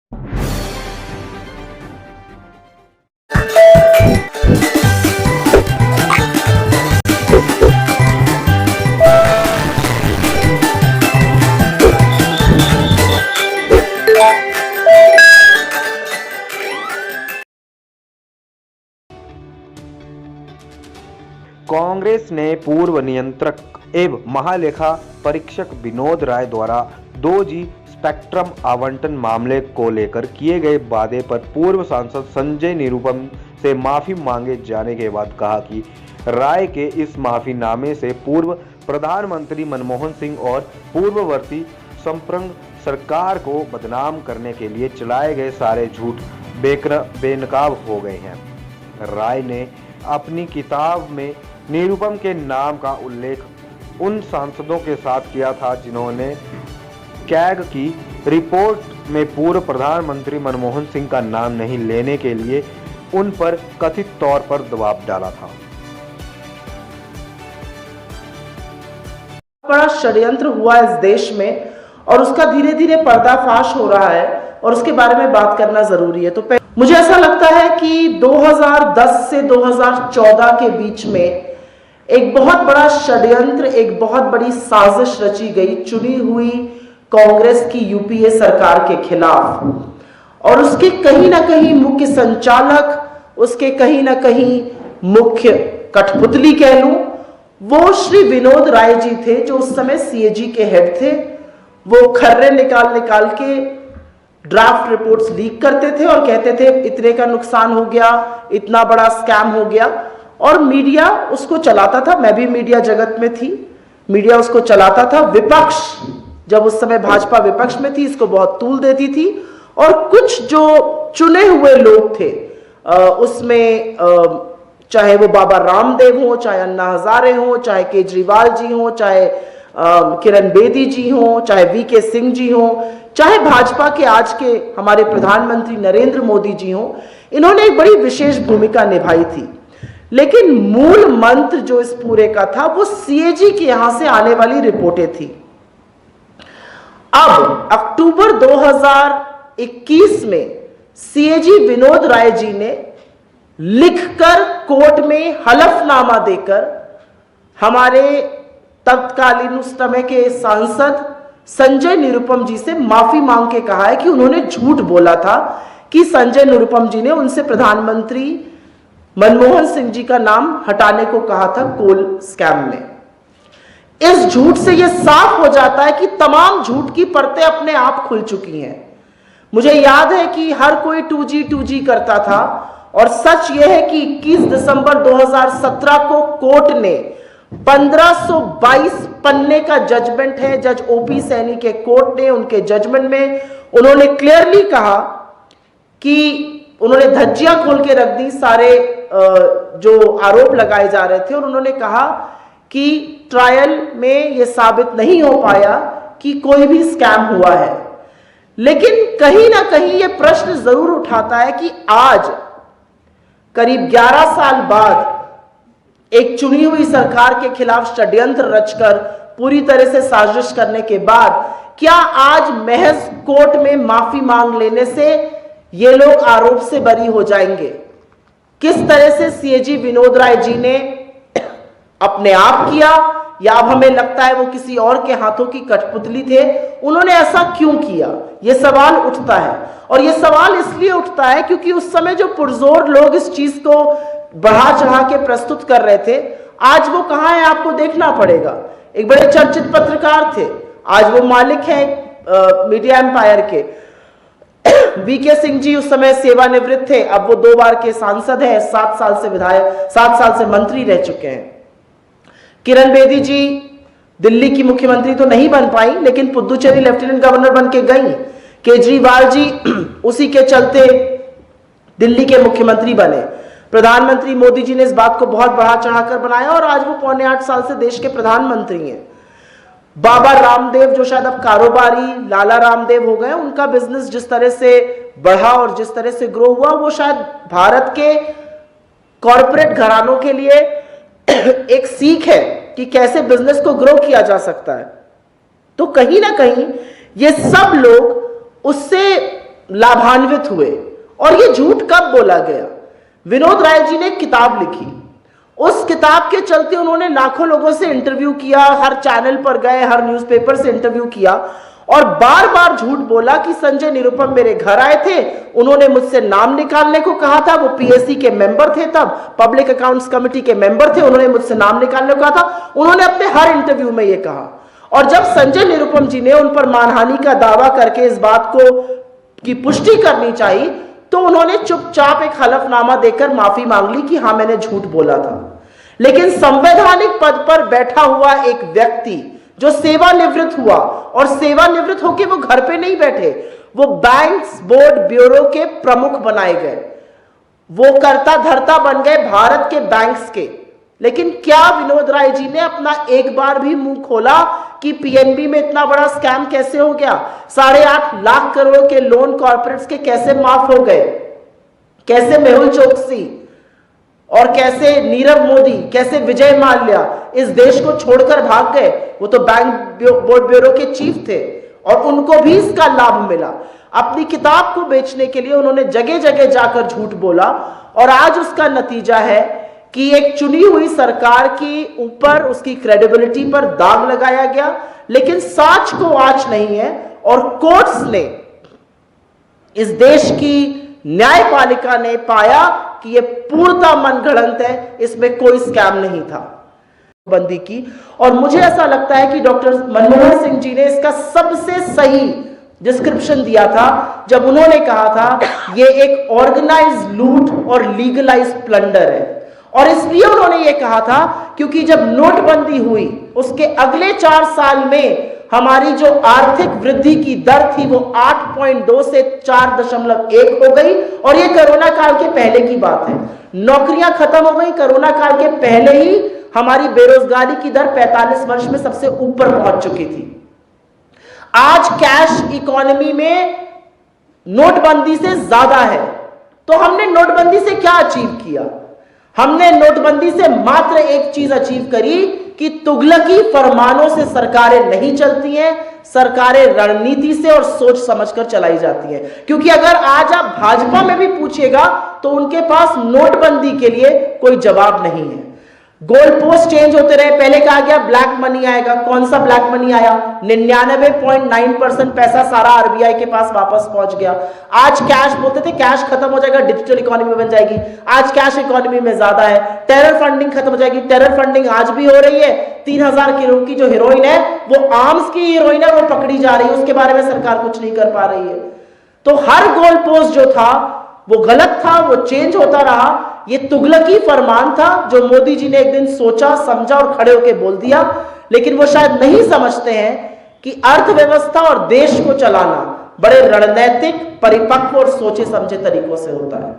कांग्रेस ने पूर्व नियंत्रक एवं महालेखा परीक्षक विनोद राय द्वारा 2G स्पेक्ट्रम आवंटन मामले को लेकर किए गए वादे पर पूर्व सांसद संजय निरुपम से माफी मांगे जाने के बाद कहा कि राय के इस माफीनामे से पूर्व प्रधानमंत्री मनमोहन सिंह और पूर्ववर्ती संप्रंग सरकार को बदनाम करने के लिए चलाए गए सारे झूठ बेनकाब हो गए हैं। राय ने अपनी किताब में निरुपम के नाम का उल्लेख उन सांसदों के साथ किया था जिन्होंने कैग की रिपोर्ट में पूर्व प्रधानमंत्री मनमोहन सिंह का नाम नहीं लेने के लिए उन पर कथित तौर पर दबाव डाला था। बड़ा षड्यंत्र हुआ इस देश में और उसका धीरे धीरे पर्दाफाश हो रहा है और उसके बारे में बात करना जरूरी है। तो मुझे ऐसा लगता है कि 2010 से 2014 के बीच में एक बहुत बड़ा षड्यंत्र, एक बहुत बड़ी साजिश रची गई चुनी हुई कांग्रेस की यूपीए सरकार के खिलाफ और उसके कहीं ना कहीं मुख्य संचालक, उसके कहीं ना कहीं मुख्य कठपुतली कह लूं, वो श्री विनोद राय जी थे जो उस समय सीएजी के हेड थे। वो खर्रे निकाल के ड्राफ्ट रिपोर्ट्स लीक करते थे और कहते थे इतने का नुकसान हो गया, इतना बड़ा स्कैम हो गया, और मीडिया उसको चलाता था। मैं भी मीडिया जगत में थी, मीडिया उसको चलाता था। विपक्ष, जब उस समय भाजपा विपक्ष में थी, इसको बहुत तूल देती थी और कुछ जो चुने हुए लोग थे उसमें चाहे वो बाबा रामदेव हो, चाहे अन्ना हजारे हो, चाहे केजरीवाल जी हो, चाहे किरण बेदी जी हो, चाहे वीके सिंह जी हो, चाहे भाजपा के आज के हमारे प्रधानमंत्री नरेंद्र मोदी जी हो, इन्होंने एक बड़ी विशेष भूमिका निभाई थी। लेकिन मूल मंत्र जो इस पूरे का था वो सीएजी के यहां से आने वाली रिपोर्टें थी। अब अक्टूबर 2021 में सीएजी विनोद राय जी ने लिखकर कोर्ट में हलफनामा देकर हमारे तत्कालीन उस समय के सांसद संजय निरुपम जी से माफी मांग के कहा है कि उन्होंने झूठ बोला था कि संजय निरुपम जी ने उनसे प्रधानमंत्री मनमोहन सिंह जी का नाम हटाने को कहा था कोल स्कैम में। इस झूठ से यह साफ हो जाता है कि तमाम झूठ की परतें अपने आप खुल चुकी हैं। मुझे याद है कि हर कोई 2G करता था और सच यह है कि 21 दिसंबर 2017 को कोर्ट ने 1522 पन्ने का जजमेंट है, जज ओपी सैनी के कोर्ट ने उनके जजमेंट में उन्होंने क्लियरली कहा कि उन्होंने धज्जियां खोल के रख दी सारे जो आरोप लगाए जा रहे थे और उन्होंने कहा कि ट्रायल में यह साबित नहीं हो पाया कि कोई भी स्कैम हुआ है। लेकिन कहीं ना कहीं यह प्रश्न जरूर उठाता है कि आज करीब 11 साल बाद एक चुनी हुई सरकार के खिलाफ षड्यंत्र रचकर पूरी तरह से साजिश करने के बाद क्या आज महज कोर्ट में माफी मांग लेने से ये लोग आरोप से बरी हो जाएंगे? किस तरह से सीएजी विनोद राय जी ने अपने आप किया या अब हमें लगता है वो किसी और के हाथों की कठपुतली थे? उन्होंने ऐसा क्यों किया, ये सवाल उठता है। और ये सवाल इसलिए उठता है क्योंकि उस समय जो पुरजोर लोग इस चीज को बढ़ा चढ़ा के प्रस्तुत कर रहे थे, आज वो कहां है आपको देखना पड़ेगा। एक बड़े चर्चित पत्रकार थे, आज वो मालिक हैं मीडिया एम्पायर के। वीके सिंह जी उस समय सेवानिवृत्त थे, अब वो 2 बार के सांसद हैं, 7 साल से विधायक, 7 साल से मंत्री रह चुके हैं। किरण बेदी जी दिल्ली की मुख्यमंत्री तो नहीं बन पाई लेकिन पुदुचेरी लेफ्टिनेंट गवर्नर बन के गई। केजरीवाल जी उसी के चलते दिल्ली के मुख्यमंत्री बने। प्रधानमंत्री मोदी जी ने इस बात को बहुत बढ़ा चढ़ाकर बनाया और आज वो 7.25 साल से देश के प्रधानमंत्री हैं। बाबा रामदेव जो शायद अब कारोबारी लाला रामदेव हो गए, उनका बिजनेस जिस तरह से बढ़ा और जिस तरह से ग्रो हुआ, वो शायद भारत के कॉरपोरेट घरानों के लिए एक सीख है कि कैसे बिजनेस को ग्रो किया जा सकता है। तो कहीं ना कहीं ये सब लोग उससे लाभान्वित हुए। और ये झूठ कब बोला गया? विनोद राय जी ने एक किताब लिखी, उस किताब के चलते उन्होंने लाखों लोगों से इंटरव्यू किया, हर चैनल पर गए, हर न्यूज़पेपर से इंटरव्यू किया और बार बार झूठ बोला कि संजय निरुपम मेरे घर आए थे, उन्होंने मुझसे नाम निकालने को कहा था, वो पीएससी के मेंबर थे, तब पब्लिक अकाउंट्स कमेटी के मेंबर थे, उन्होंने मुझसे नाम निकालने को कहा था। उन्होंने अपने हर इंटरव्यू में ये कहा। और जब संजय निरुपम जी ने उन पर मानहानि का दावा करके इस बात को की पुष्टि करनी चाहिए तो उन्होंने चुपचाप एक हलफनामा देकर माफी मांग ली कि हाँ मैंने झूठ बोला था। लेकिन संवैधानिक पद पर बैठा हुआ एक व्यक्ति जो सेवानिवृत्त हुआ, और सेवानिवृत्त होकर वो घर पे नहीं बैठे, वो बैंक्स बोर्ड ब्यूरो के प्रमुख बनाए गए, वो कर्ता धर्ता बन गए भारत के बैंक्स के। लेकिन क्या विनोद राय जी ने अपना एक बार भी मुंह खोला कि पीएनबी में इतना बड़ा स्कैम कैसे हो गया? 8.5 लाख करोड़ के लोन कॉर्पोरेट्स के कैसे माफ हो गए? कैसे मेहुल चोकसी और कैसे नीरव मोदी, कैसे विजय माल्या इस देश को छोड़कर भाग गए? वो तो बैंक बोर्ड ब्यूरो के चीफ थे और उनको भी इसका लाभ मिला। अपनी किताब को बेचने के लिए उन्होंने जगह जगह जाकर झूठ बोला और आज उसका नतीजा है कि एक चुनी हुई सरकार की ऊपर, उसकी क्रेडिबिलिटी पर दाग लगाया गया। लेकिन सच को आंच नहीं है और कोर्ट्स ने, इस देश की न्यायपालिका ने पाया कि यह पूर्णतः मनगढ़ंत है, इसमें कोई स्कैम नहीं था बंदी की। और मुझे ऐसा लगता है कि डॉक्टर मनमोहन सिंह जी ने इसका सबसे सही डिस्क्रिप्शन दिया था जब उन्होंने कहा था यह एक ऑर्गेनाइज्ड लूट और लीगलाइज्ड प्लंडर है। और इसलिए उन्होंने ये कहा था क्योंकि जब नोटबंदी हुई उसके अगले 4 साल में हमारी जो आर्थिक वृद्धि की दर थी वो 8.2 से 4.1 हो गई। और ये कोरोना काल के पहले की बात है। नौकरियां खत्म हो गई, कोरोना काल के पहले ही हमारी बेरोजगारी की दर 45 वर्ष में सबसे ऊपर पहुंच चुकी थी। आज कैश इकोनॉमी में नोटबंदी से ज्यादा है। तो हमने नोटबंदी से क्या अचीव किया? हमने नोटबंदी से मात्र एक चीज अचीव करी कि तुगलकी फरमानों से सरकारें नहीं चलती हैं, सरकारें रणनीति से और सोच समझकर चलाई जाती हैं। क्योंकि अगर आज आप भाजपा में भी पूछिएगा तो उनके पास नोटबंदी के लिए कोई जवाब नहीं है। गोल पोस्ट चेंज होते रहे, पहले कहा गया ब्लैक मनी आएगा, कौन सा ब्लैक मनी आया? 99.9% पैसा सारा आरबीआई के पास वापस पहुंच गया। आज कैश बोलते थे कैश खत्म हो जाएगा, डिजिटल इकोनॉमी बन जाएगी, आज कैश इकोनॉमी में ज्यादा है। टेरर फंडिंग खत्म हो जाएगी, टेरर फंडिंग आज भी हो रही है। 3000 किलो की जो हीरोइन है वो आर्म्स की हीरोइन है, वो पकड़ी जा रही है, उसके बारे में सरकार कुछ नहीं कर पा रही है। तो हर गोल पोस्ट जो था वो गलत था, वो चेंज होता रहा। ये तुगलकी फरमान था जो मोदी जी ने एक दिन सोचा, समझा और खड़े होकर बोल दिया। लेकिन वो शायद नहीं समझते हैं कि अर्थव्यवस्था और देश को चलाना बड़े रणनैतिक, परिपक्व और सोचे समझे तरीकों से होता है।